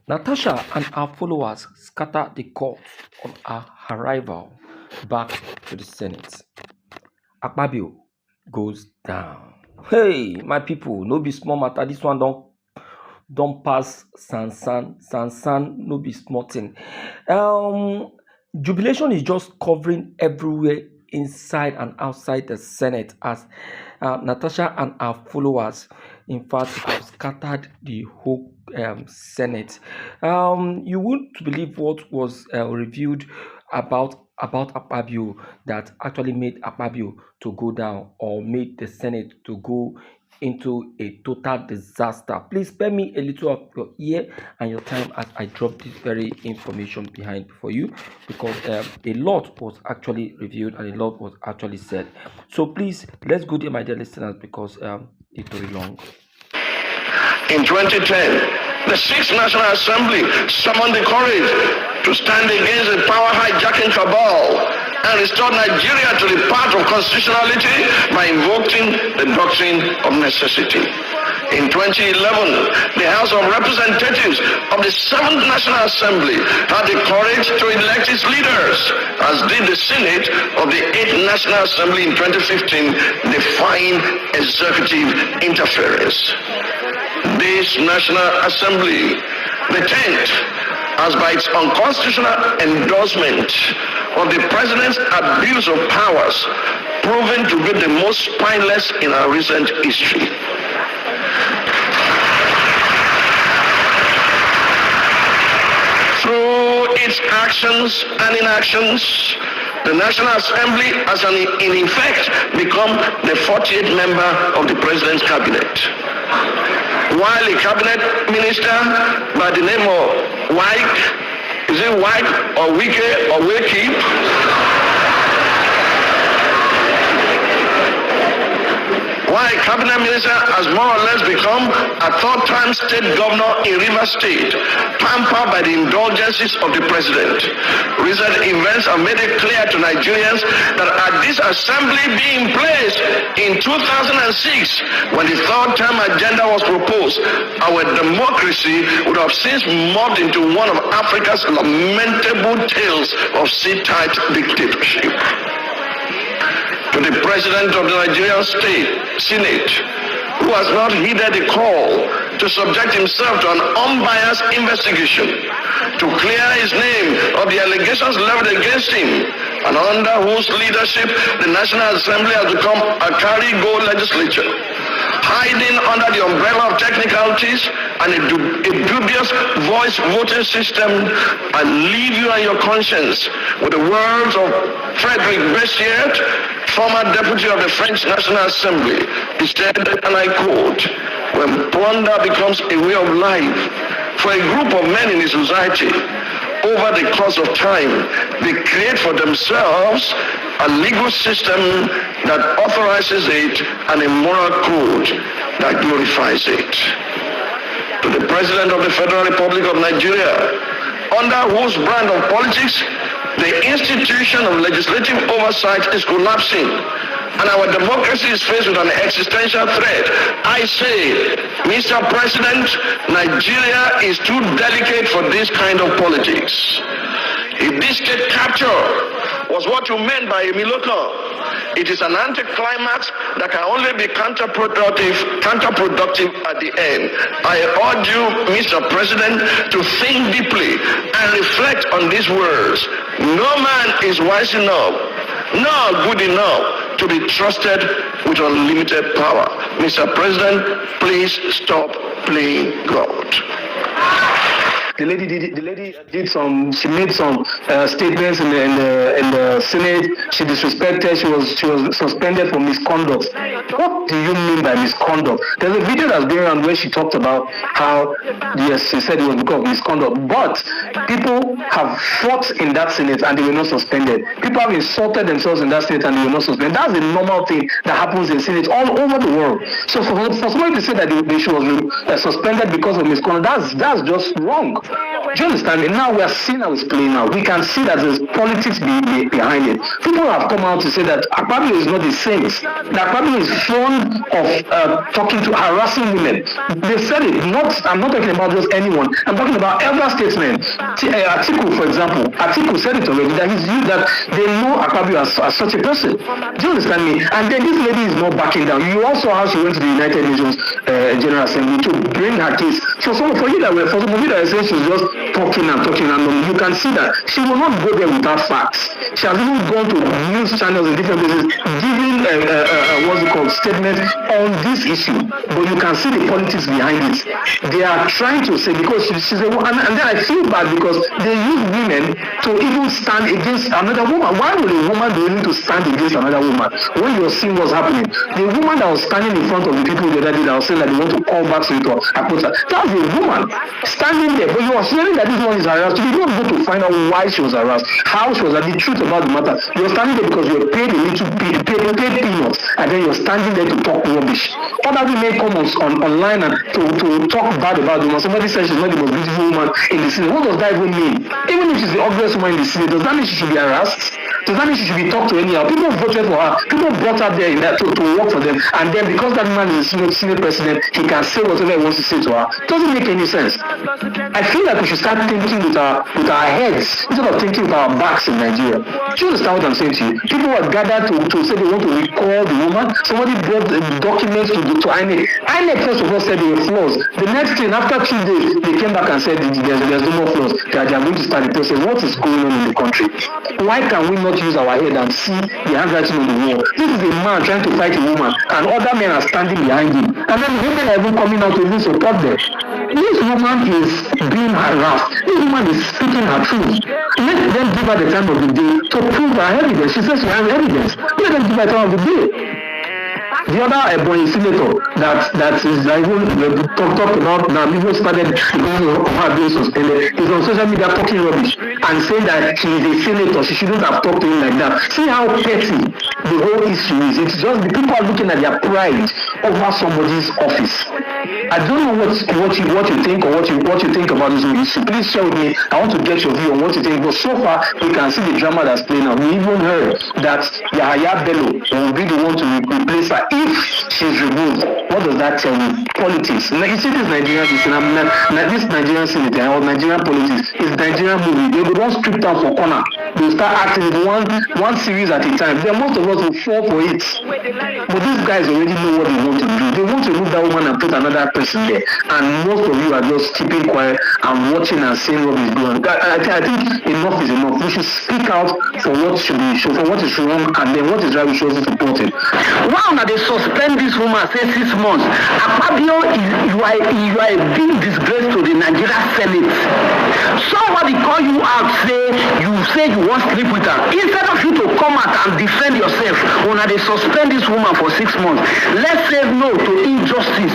Natasha and her followers scatter the court on her arrival back to the Senate. Akpabio goes down. Hey, my people, no be small matter. This one don't pass san, no be small thing. Jubilation is just covering everywhere inside and outside the Senate as Natasha and her followers, in fact, have scattered the whole Senate. You wouldn't believe what was revealed about Akpabio that actually made Akpabio to go down or made the Senate to go into a total disaster. Please spare me a little of your ear and your time as I drop this very information behind for you, because a lot was actually revealed and a lot was actually said. So please, let's go there, my dear listeners, because it's very long. In 2010, the Sixth National Assembly summoned the courage to stand against the power hijacking cabal and restore Nigeria to the path of constitutionality by invoking the doctrine of necessity. In 2011, the House of Representatives of the Seventh National Assembly had the courage to elect its leaders, as did the Senate of the Eighth National Assembly in 2015, defying executive interference. This National Assembly, the 10th, has by its unconstitutional endorsement of the President's abuse of powers proven to be the most spineless in our recent history. Through its actions and inactions, the National Assembly has in effect become the 40th member of the President's cabinet. While a cabinet minister by the name of White, is it White or Wike or Wakey? Why a cabinet minister has more or less become a third-time state governor in Rivers State, pampered by the indulgences of the president. Recent events have made it clear to Nigerians that had this assembly been in place in 2006, when the third-term agenda was proposed, our democracy would have since morphed into one of Africa's lamentable tales of sit-tight dictatorship. To the President of the Nigerian Senate, who has not heeded the call to subject himself to an unbiased investigation, to clear his name of the allegations leveled against him, and under whose leadership the National Assembly has become a carry-go legislature, hiding under the umbrella of technicalities and a dubious voice voting system, and leave you and your conscience with the words of Frederic Bessiert, former deputy of the French National Assembly. He said, and I quote, "When plunder becomes a way of life for a group of men in a society, over the course of time, they create for themselves a legal system that authorizes it and a moral code that glorifies it." To the President of the Federal Republic of Nigeria, under whose brand of politics the institution of legislative oversight is collapsing and our democracy is faced with an existential threat, I say, Mr. President, Nigeria is too delicate for this kind of politics. If this state capture was what you meant by Emiloko, it is an anticlimax that can only be counterproductive at the end. I urge you, Mr. President, to think deeply and reflect on these words. No man is wise enough, nor good enough to be trusted with unlimited power. Mr. President, please stop playing God. The lady she made some statements in the Senate. She disrespected. She was suspended for misconduct. What do you mean by misconduct? There's a video that's going around where she talked about how, yes, she said it was because of misconduct, but people have fought in that Senate and they were not suspended. People have insulted themselves in that Senate and they were not suspended. That's a normal thing that happens in Senate all over the world. So for somebody to say that she was suspended because of misconduct, that's just wrong. Do you understand me? Now we are seeing how it's playing out. We can see that there's politics behind it. People have come out to say that Akpabio is not the saint. That Akpabio is fond of talking to harassing women. They said it. I'm not talking about just anyone. I'm talking about elder statesmen. Atiku, for example, Atiku said it already that they know Akpabio as such a person. Do you understand me? And then this lady is not backing down. You also how she went to the United Nations General Assembly to bring her case. So some of you that were saying she's just talking and you can see that she will not go there without facts. She has even gone to news channels in different places giving statement on this issue. But you can see the politics behind it. They are trying to say because she's a woman, and then I feel bad because they use women to even stand against another woman. Why would a woman be willing to stand against another woman when you're seeing what's happening? The woman that was standing in front of the people the other day that was saying that they want to call back Senator Akpota, that's a woman standing there. But you are hearing that this one is harassed. You did not go to find out why she was harassed, how she was harassed, the truth about the matter. You're standing there because you're paid a little paid peanuts, and then you're standing there to talk rubbish. Other women come online and to talk bad about the woman. Somebody says she's not the most beautiful woman in the city. What does that even mean? Even if she's the obvious woman in the city, does that mean she should be harassed? Does that mean she should be talked to anyhow? People voted for her. People brought her there to work for them. And then because that man is a senior president, he can say whatever he wants to say to her. Doesn't make any sense. I feel like we should start thinking with our heads instead of thinking with our backs in Nigeria. Do you understand what I'm saying to you? People were gathered to say they want to recall the woman. Somebody brought the documents to INEC. INEC first of all said there were flaws. The next thing, after 2 days, they came back and said there's no more flaws. They are going to start the process. What is going on in the country? Why can we not use our head and see the handwriting on the wall? This is a man trying to fight a woman, and other men are standing behind him. And then women are even coming out to even support them. This woman is being harassed. This woman is speaking her truth. Let them give her the time of the day to prove her evidence. She says she has evidence. Let them give her the time of the day. The other Ebonyi senator that is even talked about now, people started because of her being suspended, is on social media talking rubbish and saying that she is a senator. She shouldn't have talked to him like that. See how petty the whole issue is. It's just the people are looking at their pride over somebody's office. I don't know what you think or what you think about this issue. Please share with me. I want to get your view on what you think. But so far, we can see the drama that's playing out. We even heard that Yahaya Bello will be the one to replace her if she's removed. What does that tell you? Politics. Now, you see this Nigerian this Nigerian Senate or Nigerian politics is Nigerian movie. They would not script out for corner. They start acting one series at a time. Then most of us will fall for it. But these guys already know what they want to do. They want to remove that woman and put another person there. And most of you are just keeping quiet and watching and seeing what is going on. I think enough is enough. We should speak out for what should be for what is wrong, and then what is right we should also support it. Wow, now they suspend this woman, say 6 months. Akpabio, you are a big disgrace to the Nigeria Senate. Somebody call you out, say you want to sleep with her. Instead of you to come out and defend yourself, when they suspend this woman for 6 months, let's say no to injustice.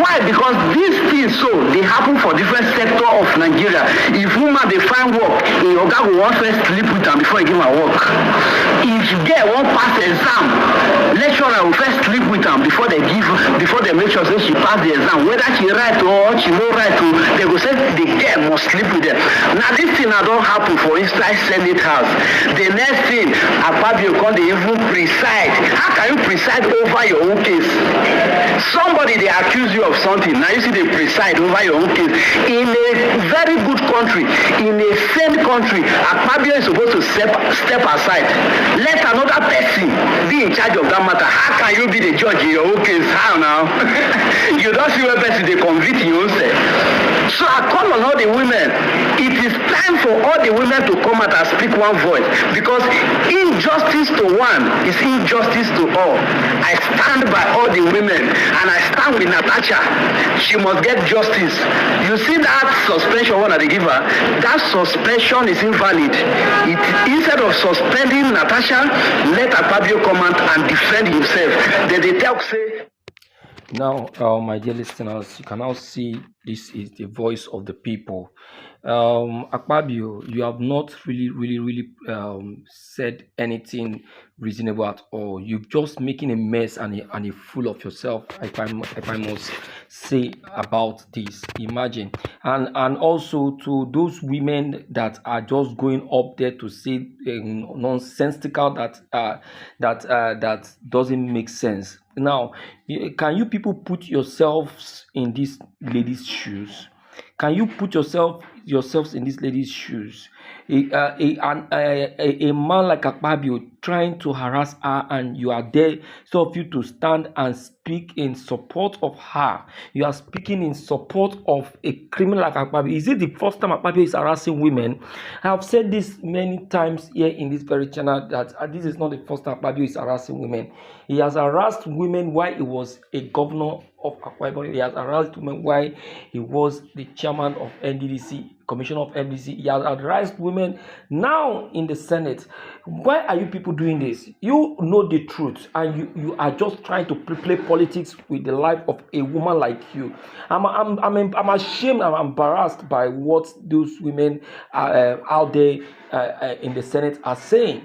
Why? Because these things they happen for different sector of Nigeria. If woman they find work, your guy will want first sleep with her before he give her work. If girl won't pass the exam, lecturer will first sleep with her before they make sure say she pass the exam. Whether she right or she no right to, they go say the girl must sleep with them. Now this thing don't happen for inside Senate House. The next thing, Akpabio come they even preside. How can you preside over your own case? Somebody they accuse you of something. Now you see they preside over your own case. In a very good country, in a sane country, Akpabio is supposed to step aside. Let another person be in charge of that matter. How can you be the judge in your own case? How now? You don't see where person they convict you yourself. So I call on all the women. It is time for all the women to come out and speak one voice, because injustice to one is injustice to all. I stand by all the women, and I stand with Natasha. She must get justice. You see that suspension one that they give her? That suspension is invalid. Instead of suspending Natasha, let Akpabio come out and defend himself. Then they tell say. Now, my dear listeners, you can now see This is the voice of the people. Akpabio, you have not really said anything reasonable at all. You're just making a mess and a fool of yourself, if I must say about this. Imagine. And also to those women that are just going up there to say nonsensical that doesn't make sense. Now, can you people put yourselves in these ladies' shoes? Can you put yourselves in these ladies' shoes? A man like Akpabio trying to harass her, and you are there, so of you to stand and speak in support of her. You are speaking in support of a criminal like Akpabio. Is it the first time Akpabio is harassing women? I have said this many times here in this very channel that this is not the first time Akpabio is harassing women. He has harassed women while he was a governor of Akwa Ibom. He has harassed women while he was the chairman of NDDC, commissioner of NDDC. He has harassed women now in the Senate. Why are you people doing this? You know the truth, and you are just trying to play politics with the life of a woman like you. I'm ashamed. I'm embarrassed by what those women out there in the Senate are saying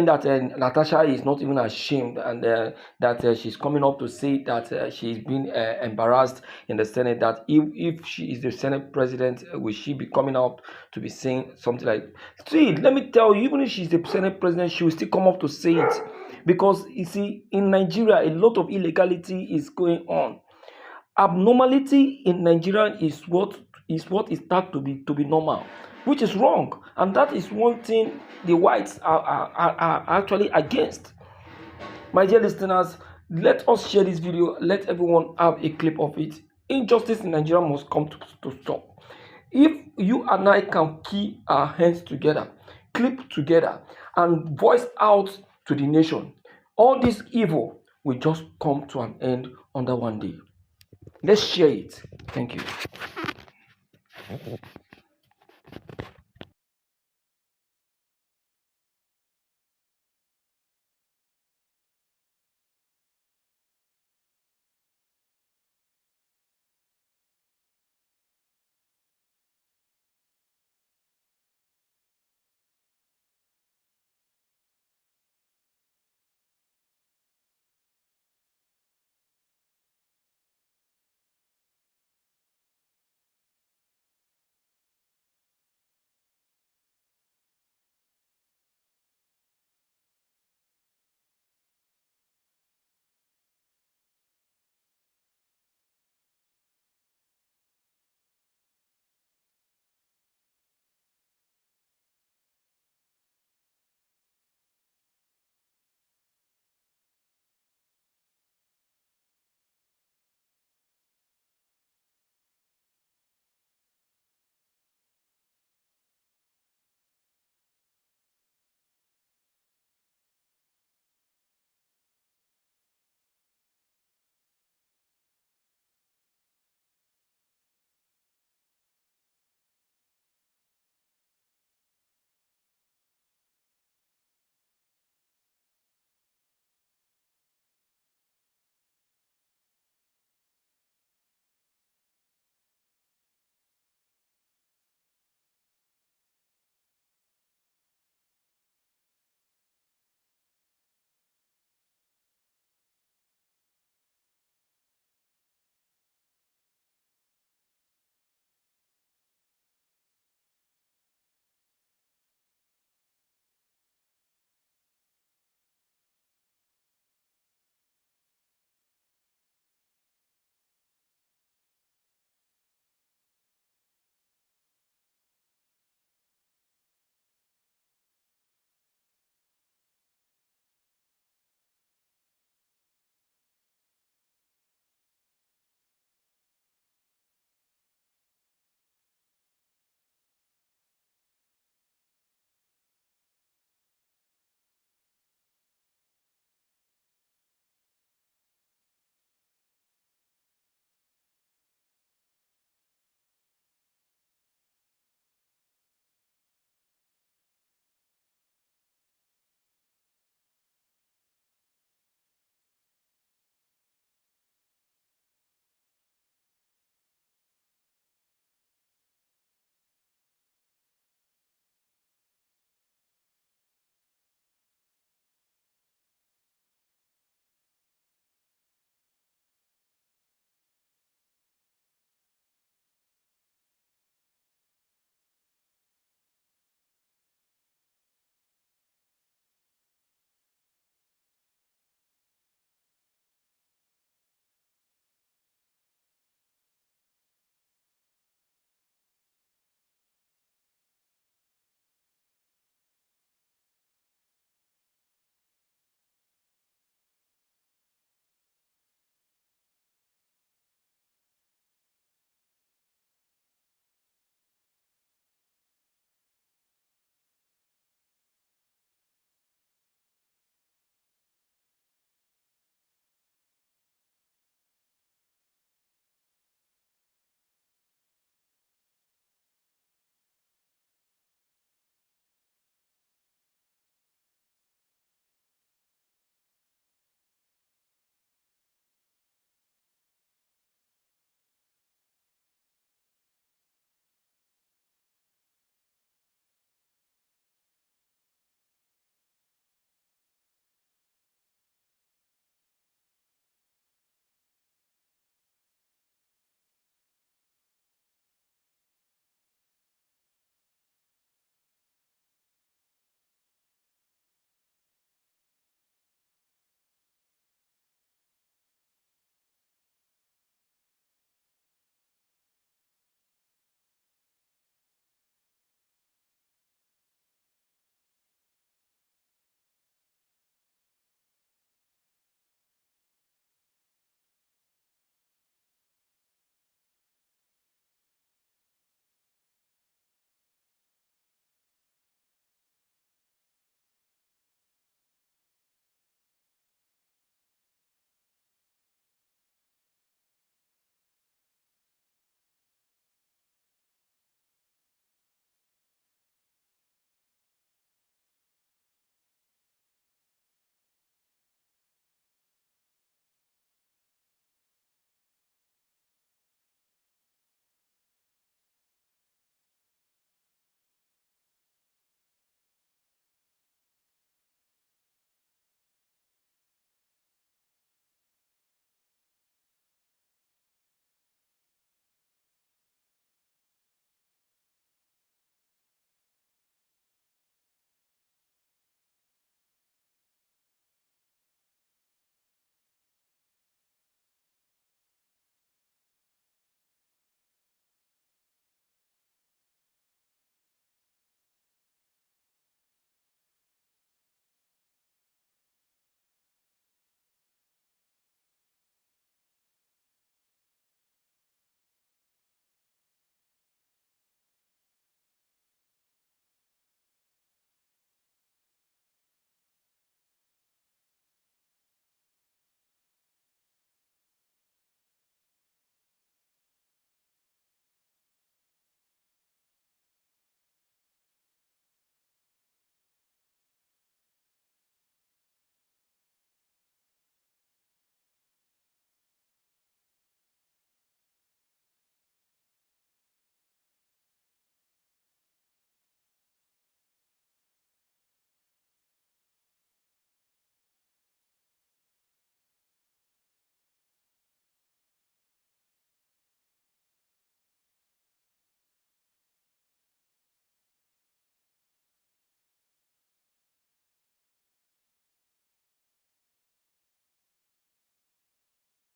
that Natasha is not even ashamed, and that she's coming up to say that she's been embarrassed in the Senate, that if she is the Senate president, will she be coming up to be saying something like, see, let me tell you, even if she's the Senate president, she will still come up to say it, because you see, in Nigeria, a lot of illegality is going on. Abnormality in Nigeria is what is thought to be normal, which is wrong, and that is one thing the whites are actually against. My dear listeners, let us share this video. Let everyone have a clip of it. Injustice in Nigeria must come to stop. If you and I can keep our hands together, clip together, and voice out to the nation, all this evil will just come to an end under one day. Let's share it. Thank you.